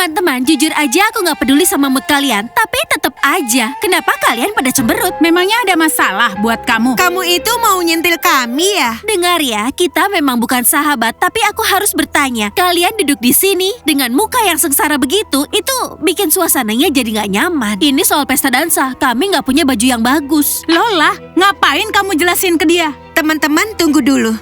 Teman-teman, jujur aja aku nggak peduli sama mood kalian. Tapi tetap aja, kenapa kalian pada cemberut? Memangnya ada masalah buat kamu? Kamu itu mau nyentil kami ya? Dengar ya, kita memang bukan sahabat, tapi aku harus bertanya. Kalian duduk di sini dengan muka yang sengsara begitu, itu bikin suasananya jadi nggak nyaman. Ini soal pesta dansa, kami nggak punya baju yang bagus. Lola, ngapain kamu jelasin ke dia? Teman-teman tunggu dulu.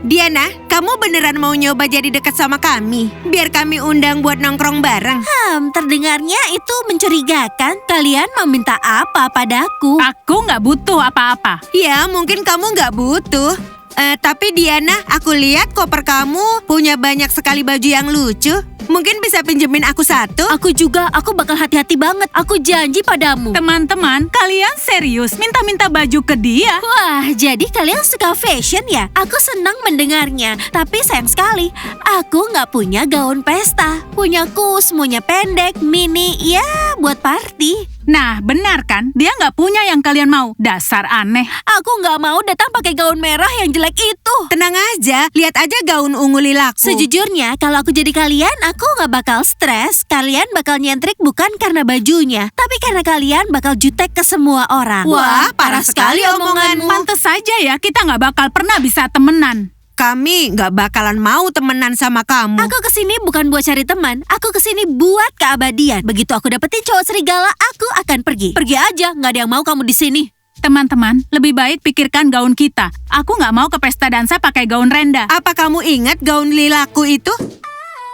Diana, kamu beneran mau nyoba jadi dekat sama kami? Biar kami undang buat nongkrong bareng. Terdengarnya itu mencurigakan. Kalian mau minta apa padaku? Aku nggak butuh apa-apa. Ya, mungkin kamu nggak butuh. Tapi Diana, aku lihat koper kamu punya banyak sekali baju yang lucu. Mungkin bisa pinjemin aku satu? Aku juga, aku bakal hati-hati banget. Aku janji padamu. Teman-teman, kalian serius minta-minta baju ke dia? Wah, jadi kalian suka fashion ya? Aku senang mendengarnya. Tapi sayang sekali, aku nggak punya gaun pesta. Punyaku semuanya pendek, mini, ya buat party. Nah, benar kan? Dia nggak punya yang kalian mau. Dasar aneh. Aku nggak mau datang pakai gaun merah yang jelek itu. Tenang aja, lihat aja gaun ungu lilaku. Sejujurnya, kalau aku jadi kalian, aku nggak bakal stres. Kalian bakal nyentrik bukan karena bajunya, tapi karena kalian bakal jutek ke semua orang. Wah, parah sekali omonganmu. Pantes saja ya, kita nggak bakal pernah bisa temenan. Kami nggak bakalan mau temenan sama kamu. Aku kesini bukan buat cari teman, aku kesini buat keabadian. Begitu aku dapetin cowok serigala, aku akan pergi. Pergi aja, nggak ada yang mau kamu di sini. Teman-teman, lebih baik pikirkan gaun kita. Aku nggak mau ke pesta dansa pakai gaun rendah. Apa kamu ingat gaun lilaku itu?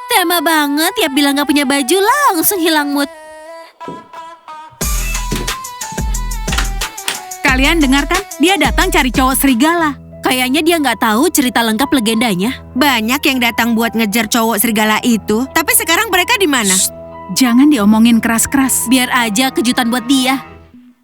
Tema banget, ya bilang nggak punya baju langsung hilang mood. Kalian dengarkan, dia datang cari cowok serigala. Kayaknya dia nggak tahu cerita lengkap legendanya. Banyak yang datang buat ngejar cowok serigala itu. Tapi sekarang mereka di mana? Jangan diomongin keras-keras. Biar aja kejutan buat dia.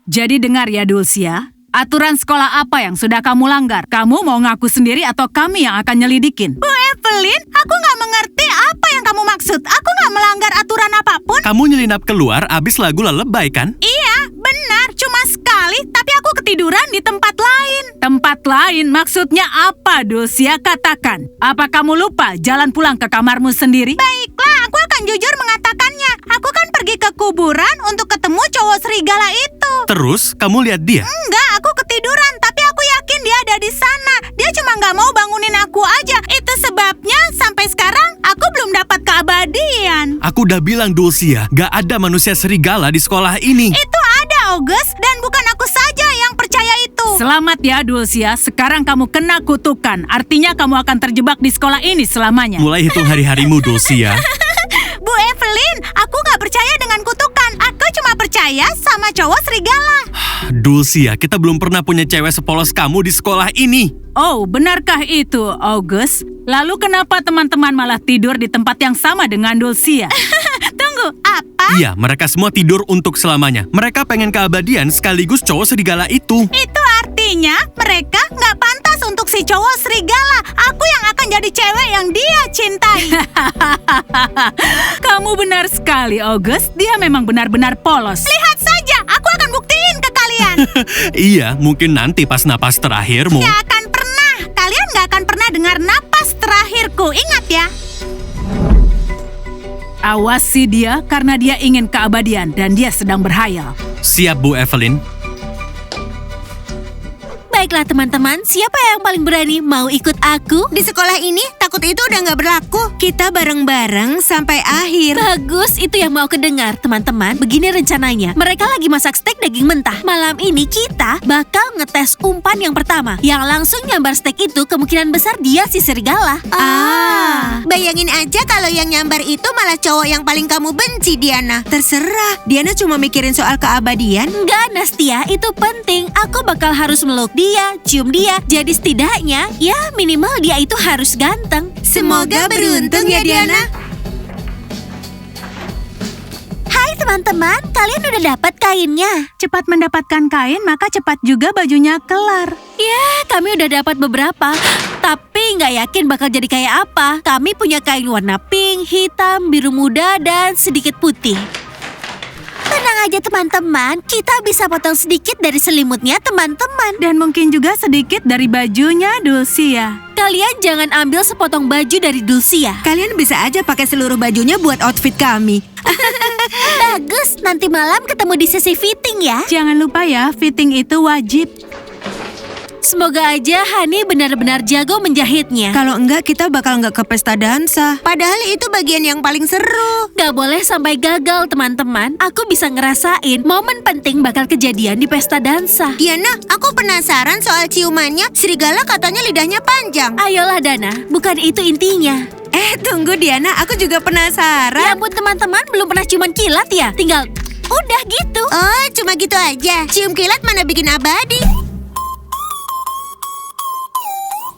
Jadi dengar ya Dulcia, aturan sekolah apa yang sudah kamu langgar? Kamu mau ngaku sendiri atau kami yang akan nyelidikin? Bu Evelyn, aku nggak mengerti apa yang kamu maksud. Aku nggak melanggar aturan apapun. Kamu nyelinap keluar abis lagu Lullaby kan? Iya, benar. Cuma sekali, tapi aku ketiduran di tempat lain. Tempat lain maksudnya apa, Dulcia? Katakan. Apa kamu lupa jalan pulang ke kamarmu sendiri? Baiklah, aku akan jujur mengatakannya. Aku kan pergi ke kuburan untuk ketemu cowok serigala itu. Terus, kamu lihat dia? Enggak, aku ketiduran, tapi aku yakin dia ada di sana. Dia cuma nggak mau bangunin aku aja. Itu sebabnya sampai sekarang aku belum dapat keabadian. Aku udah bilang Dulcia, gak ada manusia serigala di sekolah ini. Itu ada, August, dan bukan aku saja yang percaya itu. Selamat ya, Dulcia. Sekarang kamu kena kutukan. Artinya kamu akan terjebak di sekolah ini selamanya. Mulai hitung hari-harimu, Dulcia. Bu Evelyn, aku nggak percaya dengan kutukan. Aku cuma percaya sama cowok serigala. Dulcia, kita belum pernah punya cewek sepolos kamu di sekolah ini. Oh, benarkah itu, August? Lalu kenapa teman-teman malah tidur di tempat yang sama dengan Dulcia? Tunggu, apa? Iya, mereka semua tidur untuk selamanya. Mereka pengen keabadian sekaligus cowok serigala itu. Itu artinya mereka nggak pantas untuk si cowok serigala. Aku yang akan jadi cewek yang dia cintai. Kamu benar sekali, August. Dia memang benar-benar polos. Lihat saja, aku akan buktiin ke kalian. Iya, mungkin nanti pas napas terakhirmu. Nggak akan pernah. Kalian nggak akan pernah dengar napas terakhirku. Ingat ya. Awasi dia karena dia ingin keabadian dan dia sedang berhayal. Siap, Bu Evelyn. Baiklah teman-teman, siapa yang paling berani mau ikut aku? Di sekolah ini, takut itu udah nggak berlaku. Kita bareng-bareng sampai akhir. Bagus, itu yang mau kedengar teman-teman. Begini rencananya, mereka lagi masak steak daging mentah. Malam ini kita bakal ngetes umpan yang pertama. Yang langsung nyambar steak itu kemungkinan besar dia si serigala. Bayangin aja kalau yang nyambar itu malah cowok yang paling kamu benci, Diana. Terserah, Diana cuma mikirin soal keabadian. Enggak, Nastia, itu penting. Aku bakal harus meluk dia, cium dia. Jadi setidaknya, ya minimal dia itu harus ganteng. Semoga beruntung ya, Diana. Hai teman-teman, kalian udah dapat kainnya? Cepat mendapatkan kain, maka cepat juga bajunya kelar. Ya, kami udah dapat beberapa. Tapi nggak yakin bakal jadi kayak apa. Kami punya kain warna pink, hitam, biru muda, dan sedikit putih. Tenang aja teman-teman, kita bisa potong sedikit dari selimutnya teman-teman. Dan mungkin juga sedikit dari bajunya Dulcia. Kalian jangan ambil sepotong baju dari Dulcia. Kalian bisa aja pakai seluruh bajunya buat outfit kami. Bagus, nanti malam ketemu di sesi fitting ya. Jangan lupa ya, fitting itu wajib. Semoga aja Hani benar-benar jago menjahitnya. Kalau enggak, kita bakal nggak ke pesta dansa. Padahal itu bagian yang paling seru. Gak boleh sampai gagal, teman-teman. Aku bisa ngerasain momen penting bakal kejadian di pesta dansa. Diana, aku penasaran soal ciumannya. Serigala katanya lidahnya panjang. Ayolah Dana, bukan itu intinya. Tunggu Diana, aku juga Ya penasaran. ampun teman-teman, belum pernah ciuman kilat ya? Tinggal udah gitu. Oh, cuma gitu aja. Cium kilat mana bikin abadi.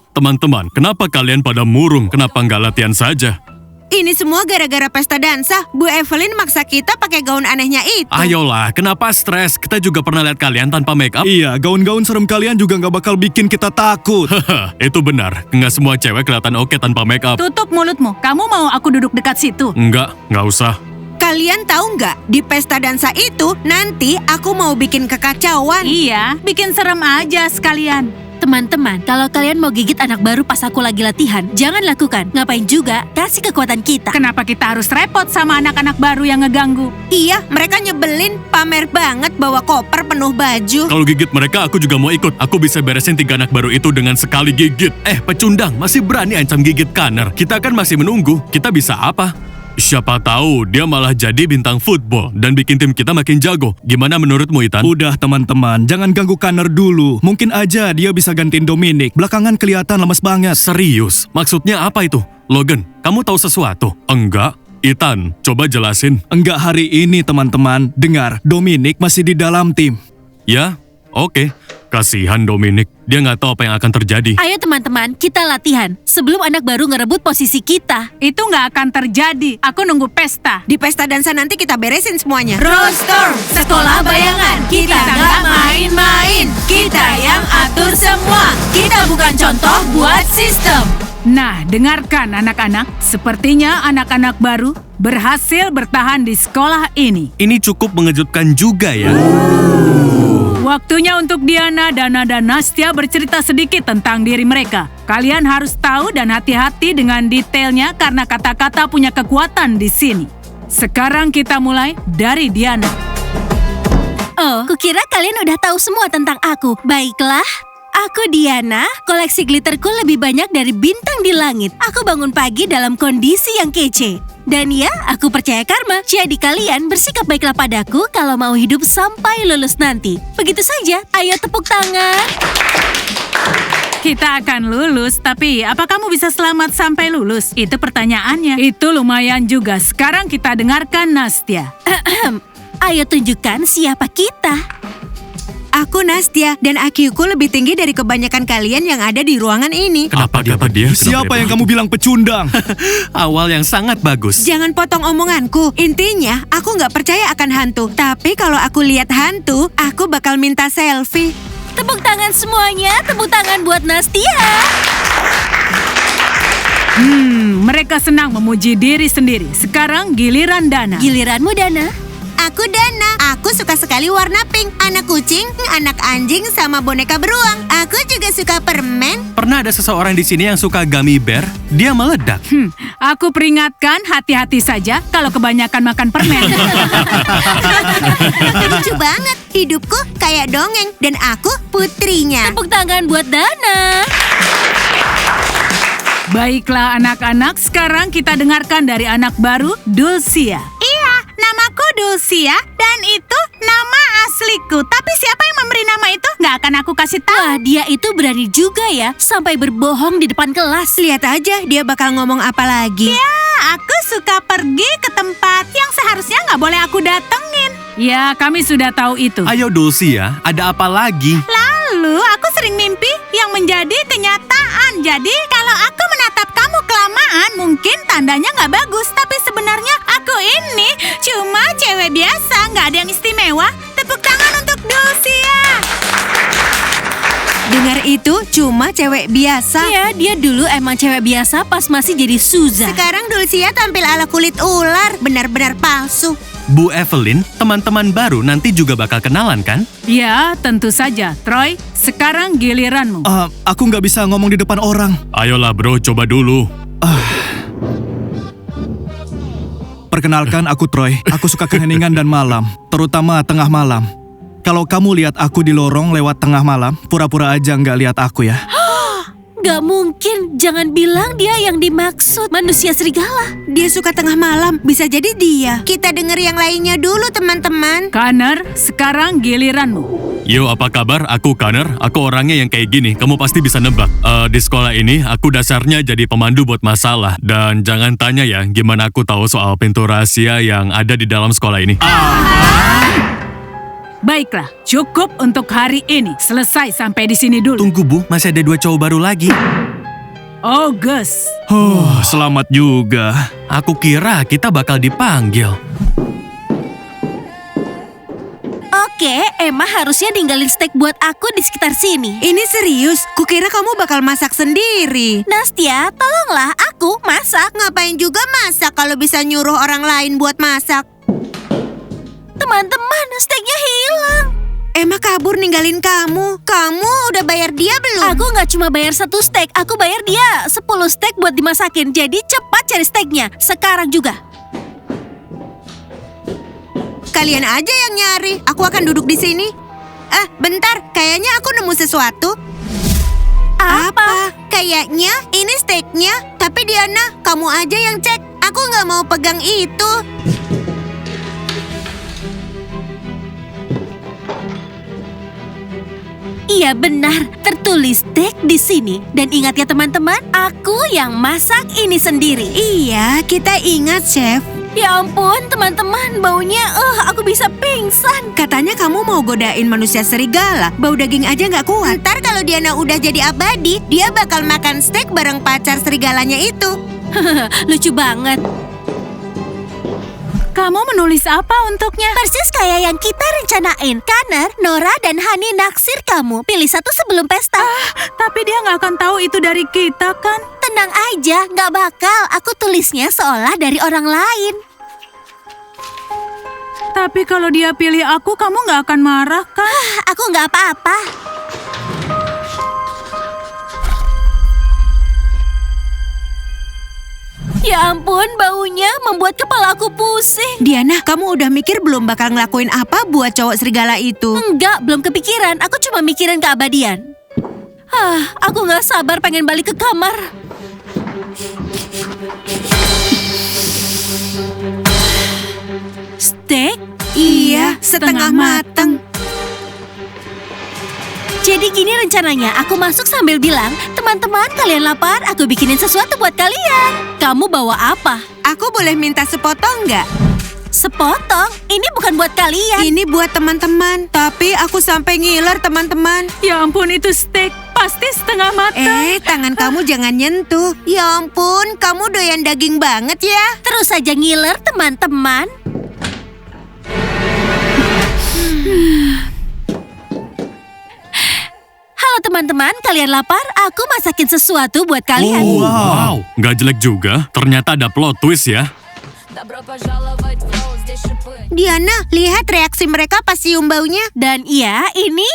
Teman-teman, kenapa kalian pada murung? Kenapa nggak latihan saja? Ini semua gara-gara pesta dansa. Bu Evelyn maksa kita pakai gaun anehnya itu. Ayolah, kenapa stres? Kita juga pernah lihat kalian tanpa make up. Iya, gaun-gaun serem kalian juga nggak bakal bikin kita takut. Haha, itu benar. Nggak semua cewek kelihatan oke tanpa make up. Tutup mulutmu. Kamu mau aku duduk dekat situ? Nggak usah. Kalian tahu nggak, di pesta dansa itu nanti aku mau bikin kekacauan. Iya, bikin serem aja sekalian. Teman-teman, kalau kalian mau gigit anak baru pas aku lagi latihan, jangan lakukan. Ngapain juga, kasih kekuatan kita. Kenapa kita harus repot sama anak-anak baru yang ngeganggu? Iya, mereka nyebelin, pamer banget bawa koper penuh baju. Kalau gigit mereka, aku juga mau ikut. Aku bisa beresin 3 anak baru itu dengan sekali gigit. Pecundang, masih berani ancam gigit Connor. Kita kan masih menunggu. Kita bisa apa? Siapa tahu dia malah jadi bintang football dan bikin tim kita makin jago. Gimana menurutmu, Ethan? Udah teman-teman, jangan ganggu Connor dulu. Mungkin aja dia bisa gantiin Dominic. Belakangan kelihatan lemes banget. Serius? Maksudnya apa itu? Logan, kamu tahu sesuatu? Enggak. Ethan, coba jelasin. Enggak hari ini teman-teman. Dengar, Dominic masih di dalam tim. Ya? Oke. Kasihan Dominic. Dia nggak tahu apa yang akan terjadi. Ayo teman-teman, kita latihan. Sebelum anak baru ngerebut posisi kita. Itu nggak akan terjadi. Aku nunggu pesta. Di pesta dansa nanti kita beresin semuanya. Rostorm, sekolah bayangan. Kita nggak main-main. Kita yang atur semua. Kita bukan contoh buat sistem. Nah, dengarkan anak-anak. Sepertinya anak-anak baru berhasil bertahan di sekolah ini. Ini cukup mengejutkan juga ya. Waktunya untuk Diana, Dana, dan Nastya bercerita sedikit tentang diri mereka. Kalian harus tahu dan hati-hati dengan detailnya karena kata-kata punya kekuatan di sini. Sekarang kita mulai dari Diana. Oh, kukira kalian udah tahu semua tentang aku. Baiklah. Aku Diana, koleksi glitterku lebih banyak dari bintang di langit. Aku bangun pagi dalam kondisi yang kece. Dan ya, aku percaya karma. Jadi kalian bersikap baiklah padaku kalau mau hidup sampai lulus nanti. Begitu saja, ayo tepuk tangan. Kita akan lulus, tapi apa kamu bisa selamat sampai lulus? Itu pertanyaannya. Itu lumayan juga. Sekarang kita dengarkan Nastya. Ayo tunjukkan siapa kita. Aku Nastya, dan IQ-ku lebih tinggi dari kebanyakan kalian yang ada di ruangan ini. Kenapa dia? Siapa yang kamu bilang pecundang? Awal yang sangat bagus. Jangan potong omonganku. Intinya, aku nggak percaya akan hantu. Tapi kalau aku lihat hantu, aku bakal minta selfie. Tepuk tangan semuanya, tepuk tangan buat Nastya. Mereka senang memuji diri sendiri. Sekarang giliran Dana. Giliranmu Dana. Aku Dana. Aku suka sekali warna pink. Anak kucing, anak anjing, sama boneka beruang. Aku juga suka permen. Pernah ada seseorang di sini yang suka gummy bear? Dia meledak. Aku peringatkan hati-hati saja kalau kebanyakan makan permen. Lucu banget. Hidupku kayak dongeng. Dan aku putrinya. Tepuk tangan buat Dana. Baiklah anak-anak, sekarang kita dengarkan dari anak baru, Dulcia. Iya, namaku Dulcia. Dan itu nama asliku. Tapi siapa yang memberi nama itu? Nggak akan aku kasih tahu. Wah, dia itu berani juga ya, sampai berbohong di depan kelas. Lihat aja dia bakal ngomong apa lagi. Ya, aku suka pergi ke tempat yang seharusnya nggak boleh aku datengin. Ya, kami sudah tahu itu. Ayo Dulcia, ada apa lagi? Lalu aku sering mimpi yang menjadi kenyataan. Jadi kalau aku menatap kamu kelamaan, mungkin tandanya nggak bagus. Tapi sebenarnya aku ini cuma cewek biasa, nggak ada yang istimewa. Tepuk tangan untuk Dulcia. Dengar itu, cuma cewek biasa. Iya, dia dulu emang cewek biasa pas masih jadi Suza. Sekarang Dulcia tampil ala kulit ular, benar-benar palsu. Bu Evelyn, teman-teman baru nanti juga bakal kenalan kan? Ya, tentu saja. Troy, sekarang giliranmu. Aku nggak bisa ngomong di depan orang. Ayolah bro, coba dulu. Perkenalkan, aku Troy. Aku suka keheningan dan malam, terutama tengah malam. Kalau kamu lihat aku di lorong lewat tengah malam, pura-pura aja nggak lihat aku ya. Gak mungkin, jangan bilang dia yang dimaksud manusia serigala. Dia suka tengah malam, bisa jadi dia. Kita denger yang lainnya dulu, teman-teman. Connor, sekarang giliranmu. Yo, apa kabar? Aku Connor. Aku orangnya yang kayak gini. Kamu pasti bisa nebak. Di sekolah ini, aku dasarnya jadi pemandu buat masalah. Dan jangan tanya ya, gimana aku tahu soal pintu rahasia yang ada di dalam sekolah ini. Baiklah, cukup untuk hari ini. Selesai sampai di sini dulu. Tunggu Bu, masih ada 2 cowok baru lagi. August. Selamat juga. Aku kira kita bakal dipanggil. Oke, Emma harusnya ninggalin steak buat aku di sekitar sini. Ini serius, kukira kamu bakal masak sendiri. Nastia, tolonglah aku masak. Ngapain juga masak kalau bisa nyuruh orang lain buat masak? Teman-teman, steaknya hilang. Emma kabur ninggalin kamu. Kamu udah bayar dia belum? Aku nggak cuma bayar 1 steak, aku bayar dia 10 steak buat dimasakin. Jadi cepat cari steaknya, sekarang juga. Kalian aja yang nyari. Aku akan duduk di sini. Bentar, kayaknya aku nemu sesuatu. Apa? Kayaknya ini steaknya. Tapi Diana, kamu aja yang cek. Aku nggak mau pegang itu. Iya benar, tertulis steak di sini. Dan ingat ya teman-teman, aku yang masak ini sendiri. Iya, kita ingat, Chef. Ya ampun teman-teman, baunya aku bisa pingsan. Katanya kamu mau godain manusia serigala. Bau daging aja nggak kuat. Ntar kalau Diana udah jadi abadi, dia bakal makan steak bareng pacar serigalanya itu. Lucu banget. Kamu menulis apa untuknya? Persis kayak yang kita rencanain. Connor, Nora, dan Hani naksir kamu. Pilih satu sebelum pesta. Tapi dia nggak akan tahu itu dari kita kan? Tenang aja, nggak bakal. Aku tulisnya seolah dari orang lain. Tapi kalau dia pilih aku, kamu nggak akan marah kan? Aku nggak apa-apa. Ya ampun, baunya membuat kepala aku pusing. Diana, kamu udah mikir belum bakal ngelakuin apa buat cowok serigala itu? Enggak, belum kepikiran. Aku cuma mikirin keabadian. Aku nggak sabar pengen balik ke kamar. Steak? Iya, setengah mateng. Jadi gini rencananya, aku masuk sambil bilang, teman-teman kalian lapar, aku bikinin sesuatu buat kalian. Kamu bawa apa? Aku boleh minta sepotong nggak? Sepotong? Ini bukan buat kalian. Ini buat teman-teman. Tapi aku sampai ngiler, teman-teman. Ya ampun, itu steak. Pasti setengah matang. Tangan kamu jangan nyentuh. Ya ampun, kamu doyan daging banget ya. Terus saja ngiler, teman-teman. Halo teman-teman, kalian lapar? Aku masakin sesuatu buat kalian. Wow, nggak jelek juga. Ternyata ada plot twist ya. Diana, lihat reaksi mereka pas cium baunya. Dan iya, ini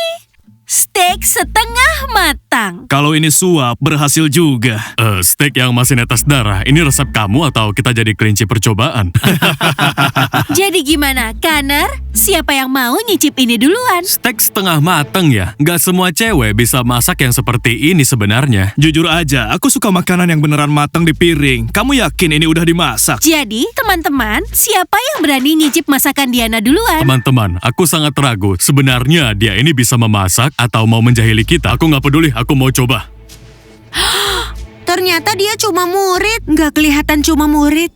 steak setengah matang. Kalau ini suap, berhasil juga. Steak yang masih netes darah. Ini resep kamu atau kita jadi kelinci percobaan? Jadi gimana, Connor? Siapa yang mau nyicip ini duluan? Steak setengah mateng ya? Nggak semua cewek bisa masak yang seperti ini sebenarnya. Jujur aja, aku suka makanan yang beneran matang di piring. Kamu yakin ini udah dimasak? Jadi, teman-teman, siapa yang berani nyicip masakan Diana duluan? Teman-teman, aku sangat ragu. Sebenarnya dia ini bisa memasak atau mau menjahili kita. Aku nggak peduli, aku mau coba. Ternyata dia cuma murid. Nggak kelihatan cuma murid.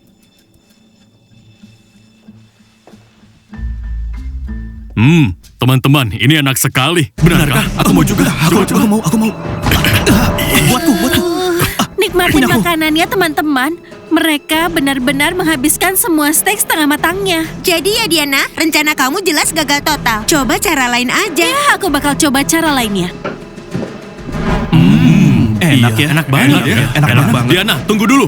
Teman-teman, ini enak sekali. Benarkah? Aku mau juga. Aku mau. Buatku. Nikmatin makanannya, teman-teman. Mereka benar-benar menghabiskan semua steak setengah matangnya. Jadi ya Diana, rencana kamu jelas gagal total. Coba cara lain aja. Ya, aku bakal coba cara lainnya. Enak ya? Enak banget ya. Enak banget. Diana, tunggu dulu.